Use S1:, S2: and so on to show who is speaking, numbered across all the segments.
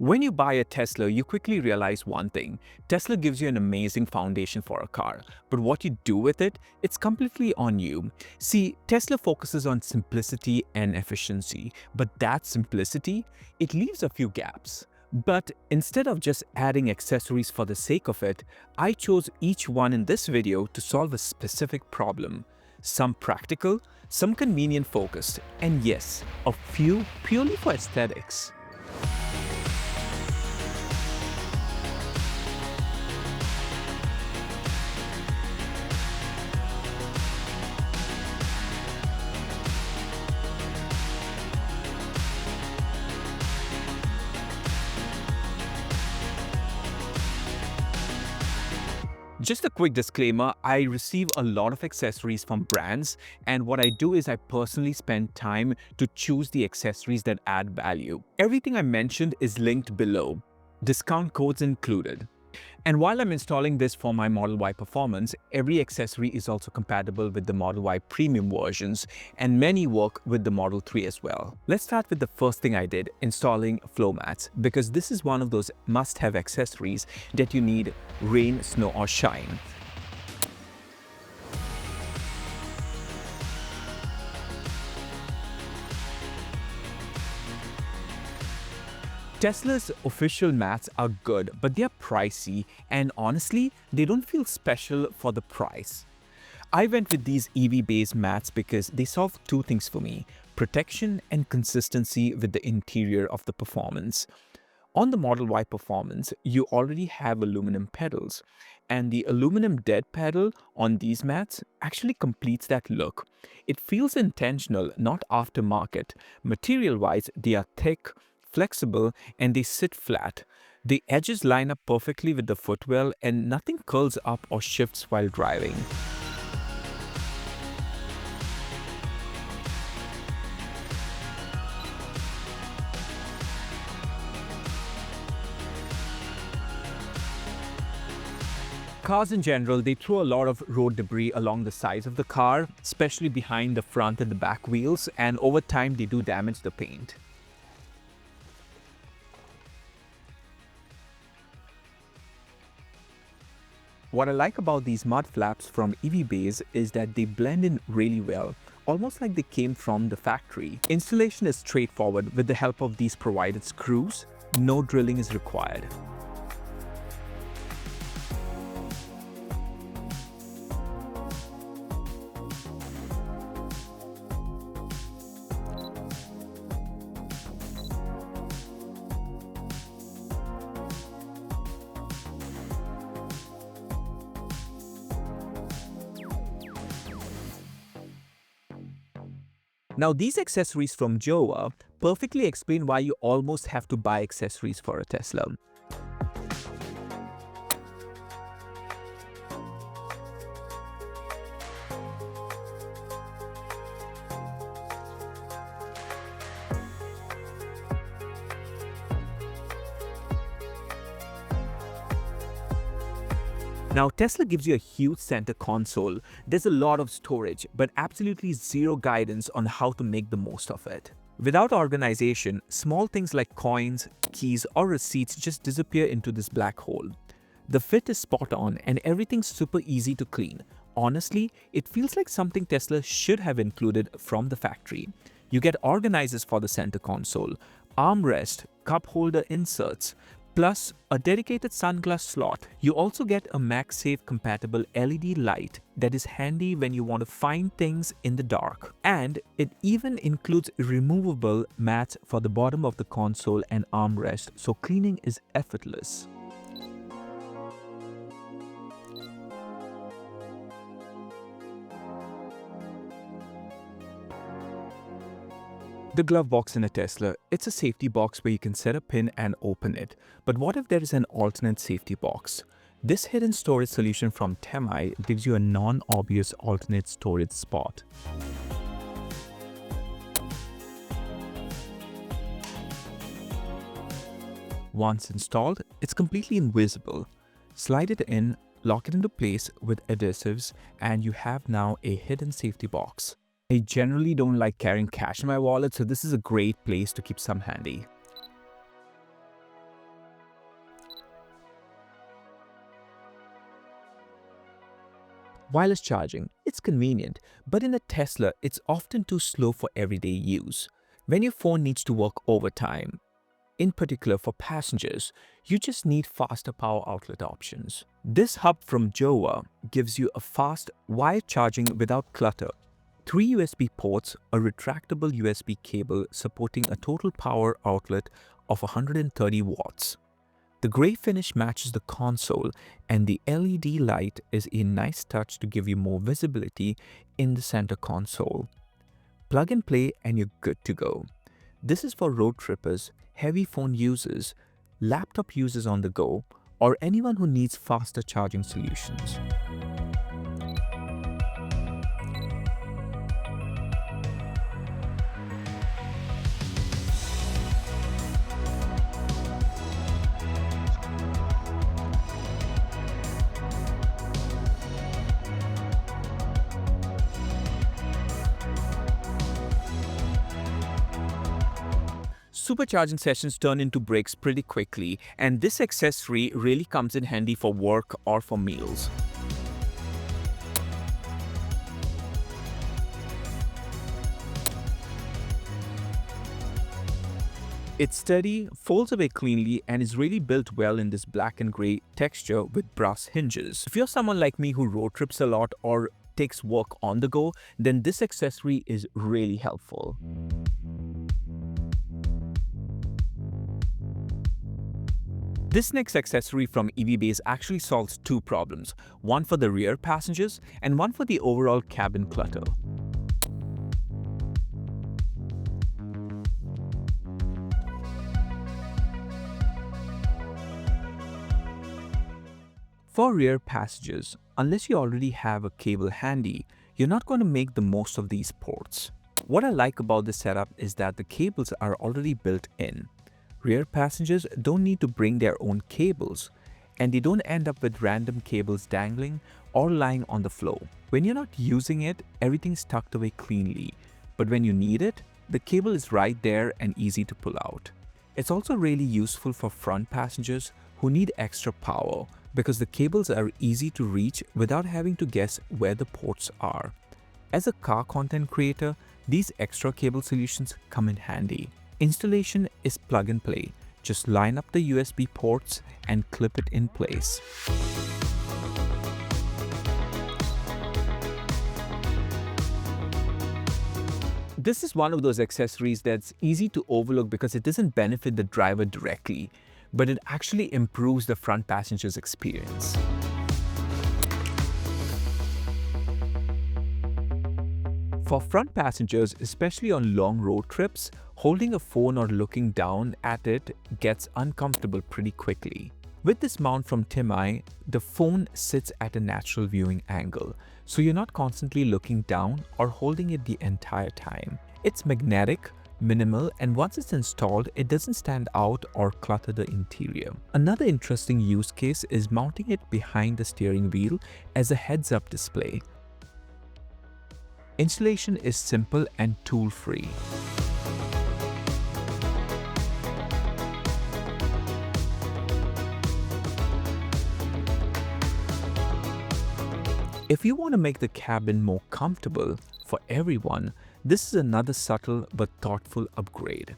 S1: When you buy a Tesla, you quickly realize one thing. Tesla gives you an amazing foundation for a car, but what you do with it, it's completely on you. See, Tesla focuses on simplicity and efficiency, but that simplicity, it leaves a few gaps. But instead of just adding accessories for the sake of it, I chose each one in this video to solve a specific problem. Some practical, some convenient focused, and yes, a few purely for aesthetics. Just a quick disclaimer, I receive a lot of accessories from brands, and what I do is I personally spend time to choose the accessories that add value. Everything I mentioned is linked below, discount codes included. And while I'm installing this for my Model Y Performance, every accessory is also compatible with the Model Y Premium versions, and many work with the Model 3 as well. Let's start with the first thing I did, installing floor mats, because this is one of those must-have accessories that you need rain, snow, or shine. Tesla's official mats are good, but they are pricey, and honestly, they don't feel special for the price. I went with these Evbase mats because they solve two things for me: protection and consistency with the interior of the Performance. On the Model Y Performance, you already have aluminum pedals, and the aluminum dead pedal on these mats actually completes that look. It feels intentional, not aftermarket. Material-wise, they are thick, flexible, and they sit flat. The edges line up perfectly with the footwell, and nothing curls up or shifts while driving. Cars in general, they throw a lot of road debris along the sides of the car, especially behind the front and the back wheels, and over time they do damage the paint. What I like about these Mudflaps from Evbase is that they blend in really well, almost like they came from the factory. Installation is straightforward with the help of these provided screws. No drilling is required. Now, these accessories from Jowua perfectly explain why you almost have to buy accessories for a Tesla. Now, Tesla gives you a huge center console. There's a lot of storage, but absolutely zero guidance on how to make the most of it. Without organization, small things like coins, keys, or receipts just disappear into this black hole. The fit is spot on and everything's super easy to clean. Honestly, it feels like something Tesla should have included from the factory. You get organizers for the center console, armrest, cup holder inserts, plus a dedicated sunglass slot. You also get a MagSafe compatible LED light that is handy when you want to find things in the dark. And it even includes removable mats for the bottom of the console and armrest, so cleaning is effortless. The glove box in a Tesla, it's a safety box where you can set a pin and open it. But what if there is an alternate safety box? This hidden storage solution from Temai gives you a non-obvious alternate storage spot. Once installed, it's completely invisible. Slide it in, lock it into place with adhesives, and you have now a hidden safety box. I generally don't like carrying cash in my wallet, so this is a great place to keep some handy. Wireless charging, it's convenient, but in a Tesla, it's often too slow for everyday use. When your phone needs to work overtime, in particular for passengers, you just need faster power outlet options. This hub from Jowua gives you a fast wired charging without clutter. 3 USB ports, a retractable USB cable supporting a total power outlet of 130 watts. The grey finish matches the console, and the LED light is a nice touch to give you more visibility in the center console. Plug and play and you're good to go. This is for road trippers, heavy phone users, laptop users on the go, or anyone who needs faster charging solutions. Supercharging sessions turn into breaks pretty quickly, and this accessory really comes in handy for work or for meals. It's sturdy, folds away cleanly, and is really built well in this black and gray texture with brass hinges. If you're someone like me who road trips a lot or takes work on the go, then this accessory is really helpful. This next accessory from Evbase actually solves two problems, one for the rear passengers and one for the overall cabin clutter. For rear passengers, unless you already have a cable handy, you're not going to make the most of these ports. What I like about this setup is that the cables are already built in. Rear passengers don't need to bring their own cables, and they don't end up with random cables dangling or lying on the floor. When you're not using it, everything's tucked away cleanly, but when you need it, the cable is right there and easy to pull out. It's also really useful for front passengers who need extra power because the cables are easy to reach without having to guess where the ports are. As a car content creator, these extra cable solutions come in handy. Installation is plug and play. Just line up the USB ports and clip it in place. This is one of those accessories that's easy to overlook because it doesn't benefit the driver directly, but it actually improves the front passenger's experience. For front passengers, especially on long road trips, holding a phone or looking down at it gets uncomfortable pretty quickly. With this mount from Temai, the phone sits at a natural viewing angle, so you're not constantly looking down or holding it the entire time. It's magnetic, minimal, and once it's installed, it doesn't stand out or clutter the interior. Another interesting use case is mounting it behind the steering wheel as a heads-up display. Installation is simple and tool-free. If you want to make the cabin more comfortable for everyone, this is another subtle but thoughtful upgrade.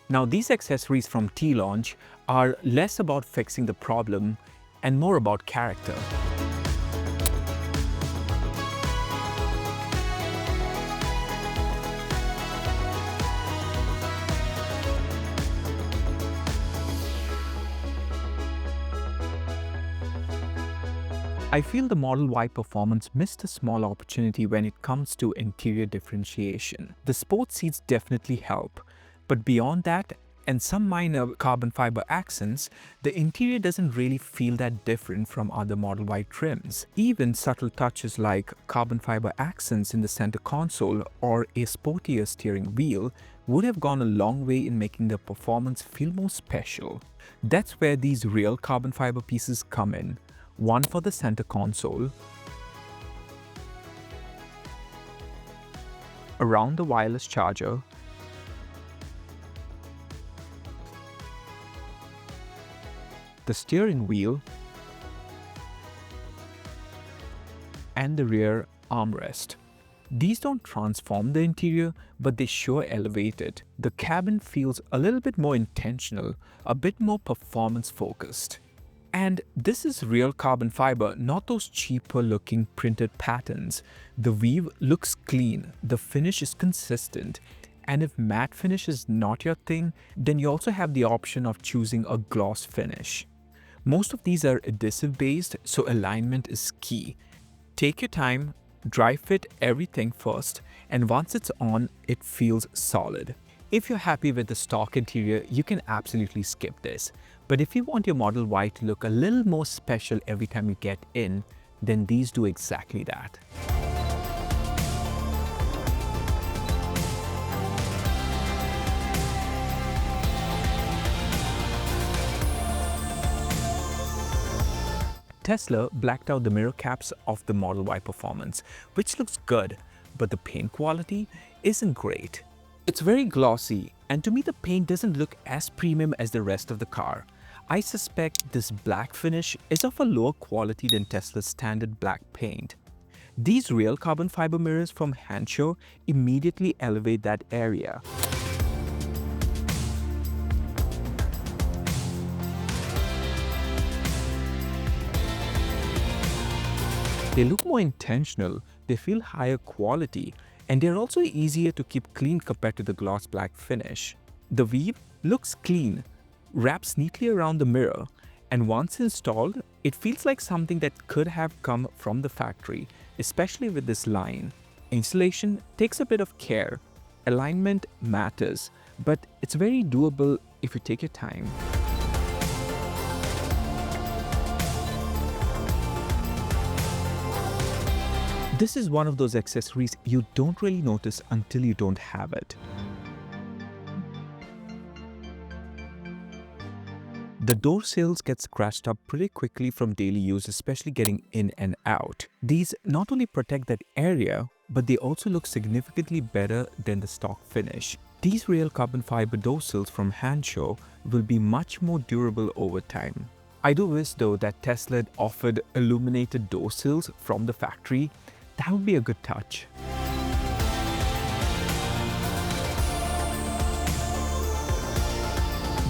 S1: Now, these accessories from T-Launch are less about fixing the problem and more about character. I feel the Model Y performance missed a small opportunity when it comes to interior differentiation. The sports seats definitely help, but beyond that, and some minor carbon fiber accents, the interior doesn't really feel that different from other Model Y trims. Even subtle touches like carbon fiber accents in the center console or a sportier steering wheel would have gone a long way in making the performance feel more special. That's where these real carbon fiber pieces come in. One for the center console, around the wireless charger, the steering wheel, and the rear armrest. These don't transform the interior, but they sure elevate it. The cabin feels a little bit more intentional, a bit more performance focused. And this is real carbon fiber, not those cheaper looking printed patterns. The weave looks clean, the finish is consistent, and if matte finish is not your thing, then you also have the option of choosing a gloss finish. Most of these are adhesive based, so alignment is key. Take your time, dry fit everything first, and once it's on, it feels solid. If you're happy with the stock interior, you can absolutely skip this. But if you want your Model Y to look a little more special every time you get in, then these do exactly that. Tesla blacked out the mirror caps of the Model Y Performance, which looks good, but the paint quality isn't great. It's very glossy, and to me the paint doesn't look as premium as the rest of the car. I suspect this black finish is of a lower quality than Tesla's standard black paint. These real carbon fiber mirrors from Hansshow immediately elevate that area. They look more intentional, they feel higher quality, and they're also easier to keep clean compared to the gloss black finish. The weave looks clean, wraps neatly around the mirror, and once installed, it feels like something that could have come from the factory, especially with this line. Installation takes a bit of care, alignment matters, but it's very doable if you take your time. This is one of those accessories you don't really notice until you don't have it. The door sills get scratched up pretty quickly from daily use, especially getting in and out. These not only protect that area, but they also look significantly better than the stock finish. These real carbon fiber door sills from Hansshow will be much more durable over time. I do wish though that Tesla had offered illuminated door sills from the factory. That would be a good touch.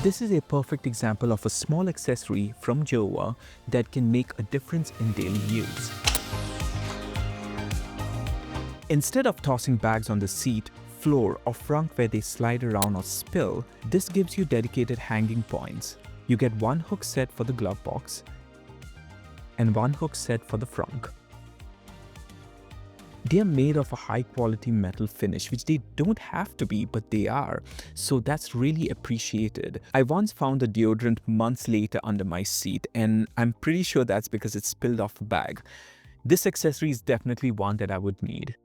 S1: This is a perfect example of a small accessory from Jowua that can make a difference in daily use. Instead of tossing bags on the seat, floor, or front where they slide around or spill, this gives you dedicated hanging points. You get one hook set for the glove box and one hook set for the front. They are made of a high quality metal finish, which they don't have to be, but they are. So that's really appreciated. I once found a deodorant months later under my seat, and I'm pretty sure that's because it spilled off a bag. This accessory is definitely one that I would need.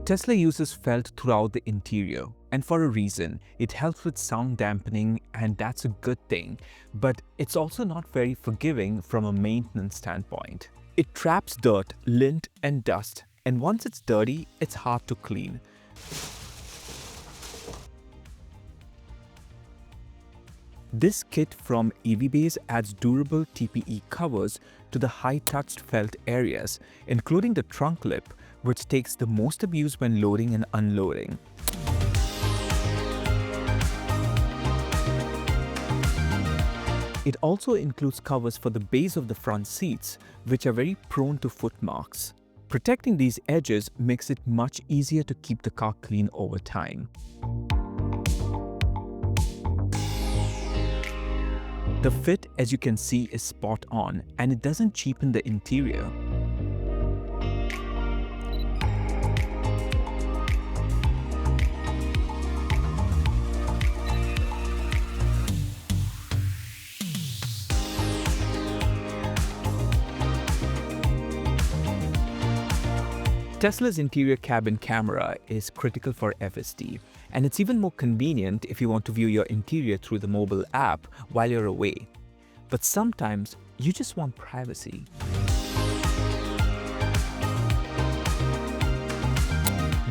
S1: Tesla uses felt throughout the interior, and for a reason. It helps with sound dampening, and that's a good thing, but it's also not very forgiving from a maintenance standpoint. It traps dirt, lint, and dust, and once it's dirty, it's hard to clean. This kit from Evbase adds durable TPE covers to the high-touched felt areas, including the trunk lip, which takes the most abuse when loading and unloading. It also includes covers for the base of the front seats, which are very prone to foot marks. Protecting these edges makes it much easier to keep the car clean over time. The fit, as you can see, is spot on, and it doesn't cheapen the interior. Tesla's interior cabin camera is critical for FSD, and it's even more convenient if you want to view your interior through the mobile app while you're away. But sometimes you just want privacy.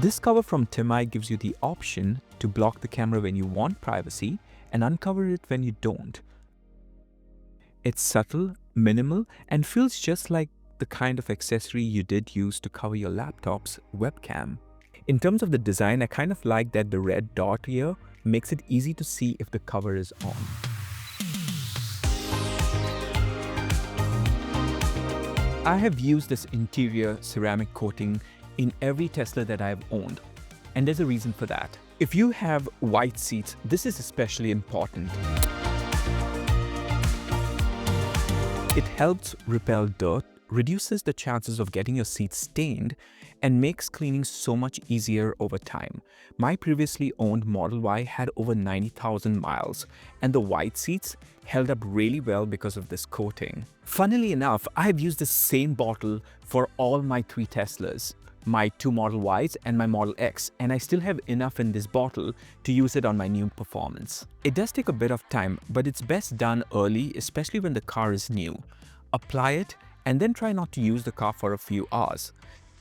S1: This cover from Temai gives you the option to block the camera when you want privacy and uncover it when you don't. It's subtle, minimal, and feels just like the kind of accessory you did use to cover your laptop's webcam. In terms of the design, I kind of like that the red dot here makes it easy to see if the cover is on. I have used this interior ceramic coating in every Tesla that I've owned, and there's a reason for that. If you have white seats, this is especially important. It helps repel dirt, reduces the chances of getting your seat stained, and makes cleaning so much easier over time. My previously owned Model Y had over 90,000 miles, and the white seats held up really well because of this coating. Funnily enough, I've used the same bottle for all my 3 Teslas, my 2 Model Ys and my Model X, and I still have enough in this bottle to use it on my new Performance. It does take a bit of time, but it's best done early, especially when the car is new. Apply it and then try not to use the car for a few hours.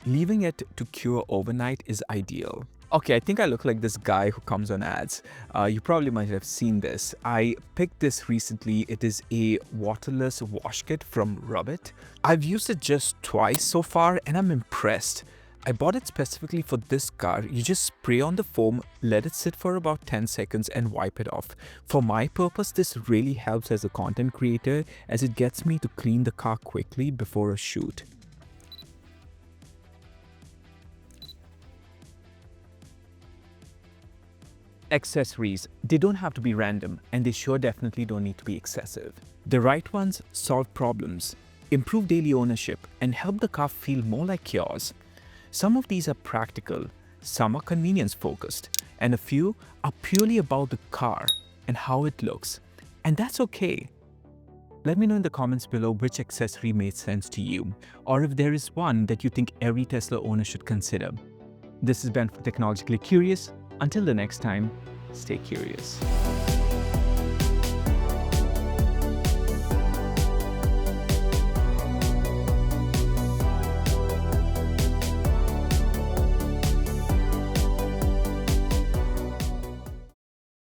S1: Leaving it to cure overnight is ideal. Okay, I think I look like this guy who comes on ads. You probably might have seen this. I picked this recently. It is a waterless wash kit from Rub-It. I've used it just twice so far and I'm impressed. I bought it specifically for this car. You just spray on the foam, let it sit for about 10 seconds and wipe it off. For my purpose, this really helps as a content creator as it gets me to clean the car quickly before a shoot. Accessories. They don't have to be random, and they sure definitely don't need to be excessive. The right ones solve problems, improve daily ownership, and help the car feel more like yours. Some of these are practical, some are convenience focused, and a few are purely about the car and how it looks. And that's okay. Let me know in the comments below which accessory made sense to you, or if there is one that you think every Tesla owner should consider. This has been for Technologically Curious. Until the next time, stay curious.